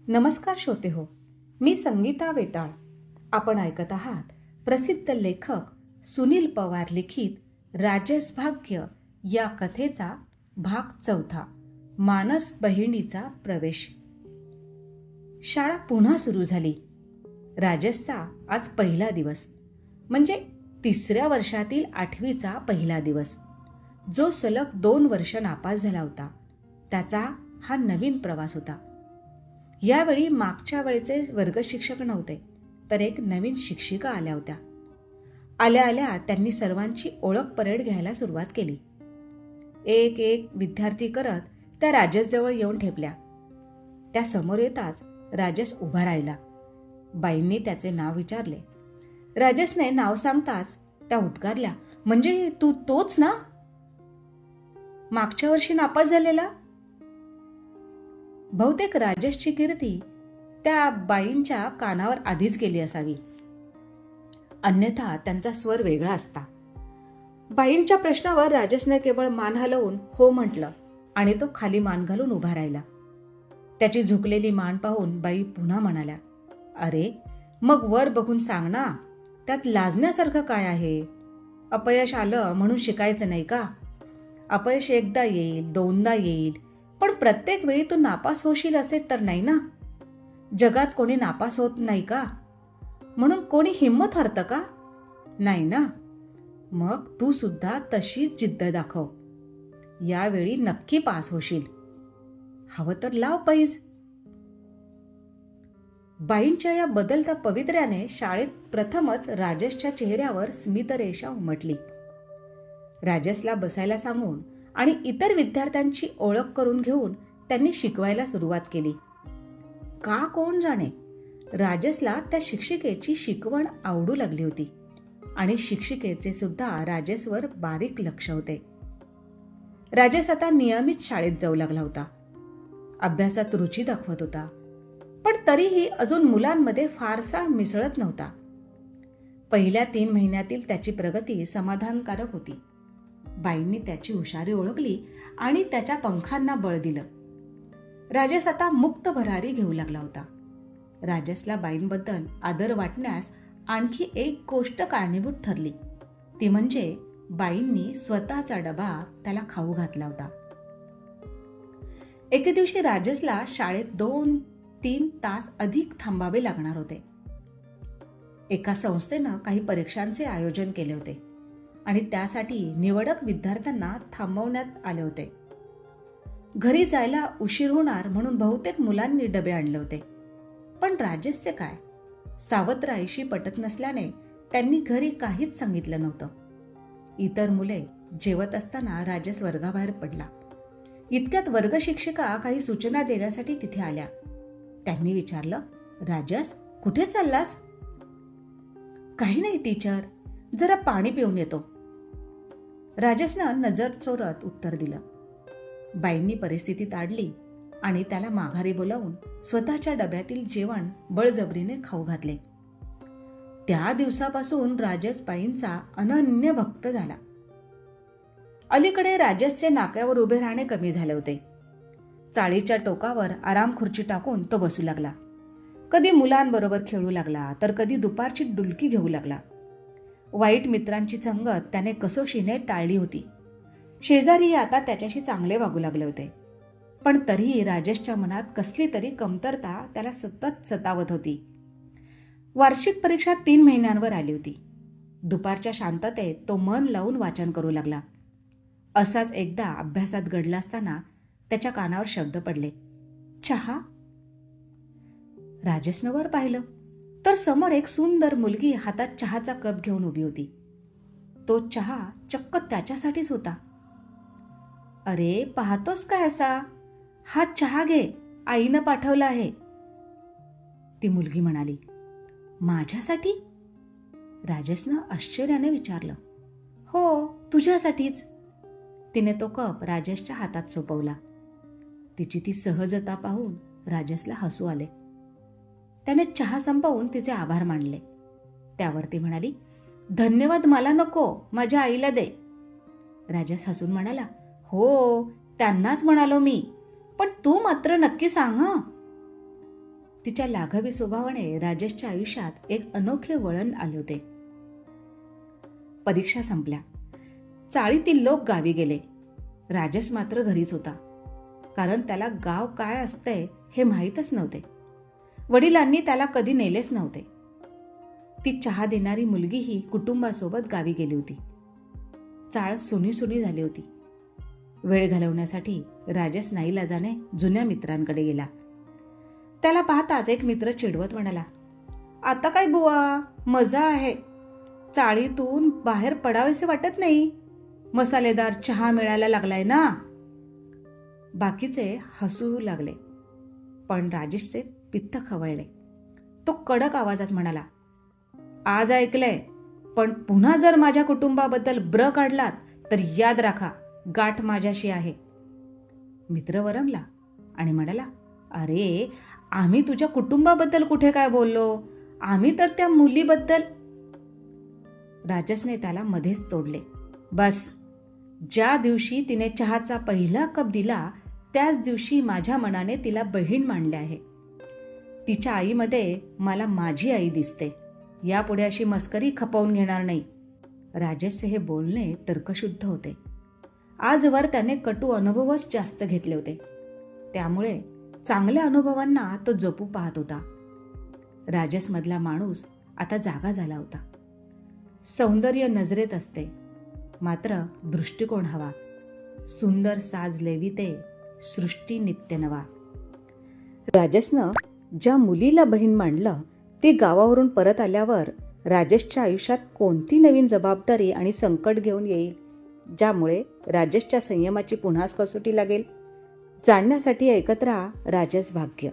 नमस्कार श्रोते हो, मी संगीता वेताळ. आपण ऐकत आहात प्रसिद्ध लेखक सुनील पवार लिखित राजस भाग्य या कथेचा भाग 4, मानस बहिणीचा प्रवेश. शाळा पुन्हा सुरू झाली. राजसचा आज पहिला दिवस, म्हणजे 3ऱ्या वर्षातील 8वीचा पहिला दिवस. जो सलग 2 वर्ष नापास झाला होता, त्याचा हा नवीन प्रवास होता. यावेळी मागच्या वेळेचे वर्ग शिक्षक नव्हते, तर एक नवीन शिक्षिका आल्या होत्या. आल्या आल्या त्यांनी सर्वांची ओळख परेड घ्यायला सुरुवात केली. एक एक विद्यार्थी करत त्या राजसजवळ येऊन ठेपल्या. त्या समोर येताच राजस उभा राहिला. बाईंनी त्याचे नाव विचारले. राजसने नाव सांगताच त्या उद्गारल्या, म्हणजे तू तोच ना, मागच्या वर्षी नापास झालेला? बहुतेक राजसची कीर्ती त्या बाईंच्या कानावर आधीच गेली असावी, अन्यथा त्यांचा स्वर वेगळा असता. बाईंच्या प्रश्नावर राजसने केवळ मान हलवून हो म्हटलं आणि तो खाली मान घालून उभा राहिला. त्याची झुकलेली मान पाहून बाई पुन्हा म्हणाल्या, अरे मग वर बघून सांग ना, त्यात लाजण्यासारखं काय आहे? अपयश आलं म्हणून शिकायचं नाही का? अपयश एकदा येईल, दोनदा येईल, पण प्रत्येक वेळी तू नापास होशील असे तर नाही ना. जगात कोणी नापास होत नाही का? म्हणून कोणी हिंमत हरतं का? नाही ना. मग तू सुद्धा तशीच जिद्द दाखव. यावेळी नक्की पास होशील. हवं तर लाव पैज. बाईंच्या या बदलत्या पवित्र्याने शाळेत प्रथमच राजसच्या चेहऱ्यावर स्मितरेषा उमटली. राजसला बसायला सांगून आणि इतर विद्यार्थ्यांची ओळख करून घेऊन त्यांनी शिकवायला सुरुवात केली. का कोण जाणे, राजसला त्या शिक्षिकेची शिकवण आवडू लागली होती आणि शिक्षिकेचे सुद्धा राजसवर बारीक लक्ष होते. राजस आता नियमित शाळेत जाऊ लागला होता. अभ्यासात रुची दाखवत होता, पण तरीही अजून मुलांमध्ये फारसा मिसळत नव्हता. पहिल्या 3 महिन्यातील त्याची प्रगती समाधानकारक होती. बाईंनी त्याची हुशारी ओळखली आणि त्याच्या पंखांना बळ दिलं. राजस आता मुक्त भरारी घेऊ लागला होता. राजसला बाईंबद्दल आदर वाटण्यास आणखी एक गोष्ट कारणीभूत ठरली, ती म्हणजे बाईंनी स्वतःचा डबा त्याला खाऊ घातला होता. एके दिवशी राजसला शाळेत 2-3 तास अधिक थांबावे लागणार होते. एका संस्थेनं काही परीक्षांचे आयोजन केले होते आणि त्यासाठी निवडक विद्यार्थ्यांना थांबवण्यात आले होते. घरी जायला उशीर होणार म्हणून बहुतेक मुलांनी डबे आणले होते. पण राजसचे काय? सावत्राईशी पटत नसल्याने त्यांनी घरी काहीच सांगितलं नव्हतं. इतर मुले जेवत असताना राजस वर्गाबाहेर पडला. इतक्यात वर्ग शिक्षिका काही सूचना देण्यासाठी तिथे आल्या. त्यांनी विचारलं, राजस कुठे चाललास? काही नाही टीचर, जरा पाणी पिऊन येतो. राजसनं नजर चोरत उत्तर दिलं. बाईंनी परिस्थिती ताडली आणि त्याला माघारी बोलावून स्वतःच्या डब्यातील जेवण बळजबरीने खाऊ घातले. त्या दिवसापासून राजस बाईंचा अनन्य भक्त झाला. अलीकडे राजसचे नाक्यावर उभे राहणे कमी झाले होते. चाळीच्या टोकावर आराम खुर्ची टाकून तो बसू लागला. कधी मुलांबरोबर खेळू लागला, तर कधी दुपारची डुलकी घेऊ लागला. वाईट मित्रांची संगत त्याने कसोशीने टाळली होती. शेजारी आता त्याच्याशी चांगले वागू लागले होते. पण तरीही राजसच्या मनात कसली तरी कमतरता त्याला सतत सतावत होती. वार्षिक परीक्षा 3 महिन्यांवर आली होती. दुपारच्या शांततेत तो मन लावून वाचन करू लागला. असाच एकदा अभ्यासात गडला असताना त्याच्या कानावर शब्द पडले, चहा. राजसनं वर पाहिलं तर समोर एक सुंदर मुलगी हातात चहाचा कप घेऊन उभी होती. तो चहा चक्क त्याच्यासाठीच होता. अरे पाहतोस काय असा? हा चहा घे, आईनं पाठवला आहे, ती मुलगी म्हणाली. माझ्यासाठी? राजसनं आश्चर्याने विचारलं. हो, तुझ्यासाठीच. तिने तो कप राजसच्या हातात सोपवला. तिची ती सहजता पाहून राजसला हसू आले. त्याने चहा संपवून तिचे आभार मानले. त्यावर ती म्हणाली, धन्यवाद मला नको, माझ्या आईला दे. राजस हसून म्हणाला, हो त्यांनाच म्हणालो मी, पण तू मात्र नक्की सांग हं. तिच्या लाघवी स्वभावाने राजेशच्या आयुष्यात एक अनोखे वळण आले होते. परीक्षा संपल्या. चाळीतील लोक गावी गेले. राजेश मात्र घरीच होता, कारण त्याला गाव काय असतंय हे माहीतच नव्हते. वडिलांनी त्याला कधी नेलेच नव्हते. ती चहा देणारी मुलगीही कुटुंबासोबत गावी गेली होती. चाळ सुनी झाली होती. वेळ घालवण्यासाठी राजेश नाईलाजाने जुन्या मित्रांकडे गेला. त्याला पाहताच एक मित्र चिडवत म्हणाला, आता काय बुवा, मजा आहे. चाळीतून बाहेर पडावेसे वाटत नाही. मसालेदार चहा मिळायला लागलाय ना. बाकीचे हसू लागले, पण राजेशचे पित्त खवळले. तो कडक आवाजात म्हणाला, आज ऐकलंय, पण पुन्हा जर माझ्या कुटुंबाबद्दल ब्र काढलात तर याद राखा, गाठ माझ्याशी आहे. मित्र वरमला आणि म्हणाला, अरे आम्ही तुझ्या कुटुंबाबद्दल कुठे काय बोललो, आम्ही तर त्या मुलीबद्दल. राजेशने त्याला मध्येच तोडले. बस, ज्या दिवशी तिने चहाचा पहिला कप दिला त्याच दिवशी माझ्या मनाने तिला बहीण मानले आहे. तिच्या आईमध्ये मला माझी आई दिसते. यापुढे अशी मस्करी खपवून घेणार नाही. राजेशचे हे बोलणे तर्कशुद्ध होते. आजवर त्याने कटू अनुभवच जास्त घेतले होते, त्यामुळे चांगल्या अनुभवांना तो जपू पाहत होता. राजेशमधला माणूस आता जागा झाला होता. सौंदर्य नजरेत असते, मात्र दृष्टिकोन हवा. सुंदर साज लेविते सृष्टी नित्य नवा. राजेशनं ज्या मुलीला बहीण मानलं ती गावावरून परत आल्यावर राजेशच्या आयुष्यात कोणती नवीन जबाबदारी आणि संकट घेऊन येईल, ज्यामुळे राजेशच्या संयमाची पुन्हाच कसोटी लागेल. जाणण्यासाठी ऐकत राहा राजेश भाग्य.